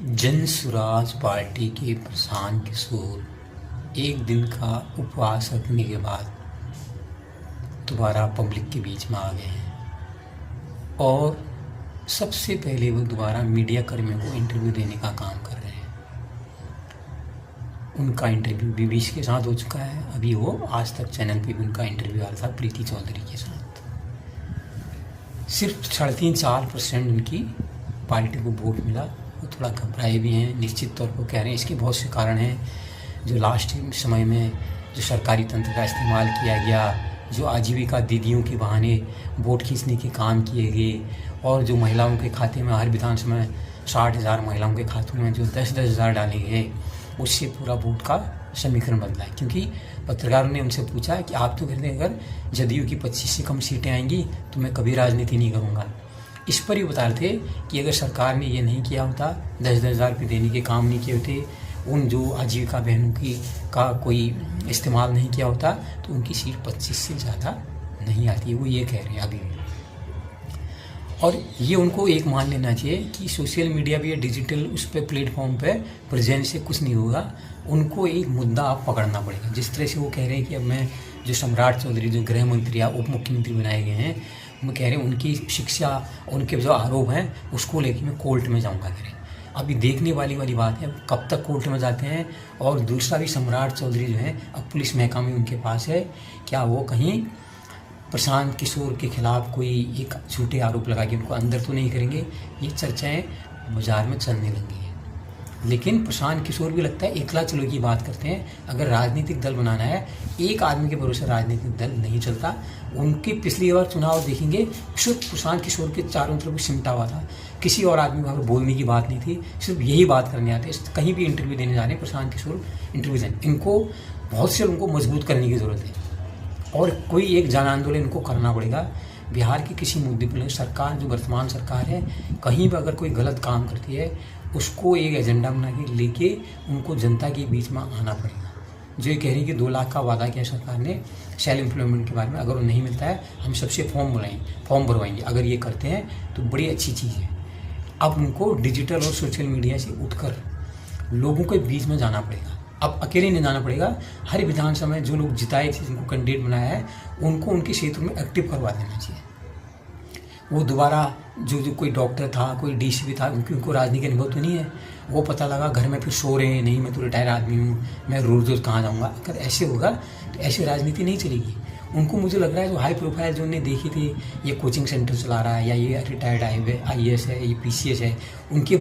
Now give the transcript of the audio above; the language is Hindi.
जन स्वराज पार्टी के प्रशांत किशोर एक दिन का उपवास रखने के बाद दोबारा पब्लिक के बीच में आ गए हैं और सबसे पहले वो दोबारा मीडिया कर्मियों को इंटरव्यू देने का काम कर रहे हैं। उनका इंटरव्यू बीबीसी के साथ हो चुका है। अभी वो आज तक चैनल पे भी उनका इंटरव्यू आया था प्रीति चौधरी के साथ। सिर्फ 3.5-4% उनकी पार्टी को वोट मिला। वो थोड़ा घबराए भी हैं, निश्चित तौर पर कह रहे हैं। इसके बहुत से कारण हैं। जो लास्ट समय में जो सरकारी तंत्र का इस्तेमाल किया गया, जो आजीविका दीदियों के बहाने वोट खींचने के काम किए गए, और जो महिलाओं के खाते में हर विधानसभा में 60,000 महिलाओं के खातों में जो 10-10 हज़ार डाले गए, उससे पूरा वोट का समीकरण बदला है। क्योंकि पत्रकारों ने उनसे पूछा कि आप तो कहते हैं अगर जदयू की 25 से कम सीटें आएंगी तो मैं कभी राजनीति नहीं करूँगा। इस पर ही बता रहे थे कि अगर सरकार ने ये नहीं किया होता, 10-10 हज़ार रुपये देने के काम नहीं किए होते, उन जो आजीविका बहनों की का कोई इस्तेमाल नहीं किया होता, तो उनकी सीट 25 से ज़्यादा नहीं आती। वो ये कह रहे हैं अभी भी। और ये उनको एक मान लेना चाहिए कि सोशल मीडिया भी या डिजिटल उस पर प्लेटफॉर्म पे प्रेजेंस से कुछ नहीं होगा। उनको एक मुद्दा आप पकड़ना पड़ेगा। जिस तरह से वो कह रहे हैं कि अब मैं जो सम्राट चौधरी जो गृह मंत्री या उप मुख्यमंत्री बनाए गए हैं, वो कह रहे हैं उनकी शिक्षा, उनके जो आरोप हैं उसको लेकर मैं कोर्ट में जाऊँगा करें। अभी देखने वाली बात है कब तक कोर्ट में जाते हैं। और दूसरा भी सम्राट चौधरी जो है अब पुलिस महकमा में उनके पास है, क्या वो कहीं प्रशांत किशोर के खिलाफ कोई एक झूठे आरोप लगा के उनको अंदर तो नहीं करेंगे। ये चर्चाएं बाजार में चलने लगी हैं। लेकिन प्रशांत किशोर भी लगता है एकला चलो की बात करते हैं। अगर राजनीतिक दल बनाना है, एक आदमी के भरोसे राजनीतिक दल नहीं चलता। उनकी पिछली बार चुनाव देखेंगे, सिर्फ प्रशांत किशोर के चारों तरफ सिमटा हुआ था। किसी और आदमी को बोलने की बात नहीं थी, सिर्फ यही बात करने आते। कहीं भी इंटरव्यू देने जा रहे हैं प्रशांत किशोर इंटरव्यू देने। इनको बहुत से लोगों को मजबूत करने की ज़रूरत है और कोई एक जन आंदोलन इनको करना पड़ेगा। बिहार के किसी मुद्दे पर सरकार, जो वर्तमान सरकार है, कहीं पर अगर कोई गलत काम करती है, उसको एक एजेंडा बना के लेके उनको जनता के बीच में आना पड़ेगा। जो ये कह रही है कि 2 लाख का वादा किया सरकार ने सेल्फ एम्प्लॉयमेंट के बारे में, अगर वो नहीं मिलता है हम सबसे फॉर्म भरवाएंगे। अगर ये करते हैं तो बड़ी अच्छी चीज़ है। अब उनको डिजिटल और सोशल मीडिया से उठकर लोगों के बीच में जाना पड़ेगा। अब अकेले नहीं जाना पड़ेगा। हर विधानसभा में जो लोग जिताए थे, जिनको कैंडिडेट बनाया है, उनको उनके क्षेत्र में एक्टिव करवा देना चाहिए। वो दोबारा जो कोई डॉक्टर था, कोई डीसीपी था, उनको राजनीति का अनुभव तो नहीं है। वो पता लगा घर में फिर सो रहे हैं, नहीं मैं तो रिटायर आदमी हूँ, मैं रोज़ कहाँ जाऊँगा। अगर ऐसे होगा तो ऐसी राजनीति नहीं चलेगी। उनको मुझे लग रहा है जो हाई प्रोफाइल जो उन्हें देखी थी, ये कोचिंग सेंटर चला रहा है या ये रिटायर्ड IAS है, ये PCS है, उनके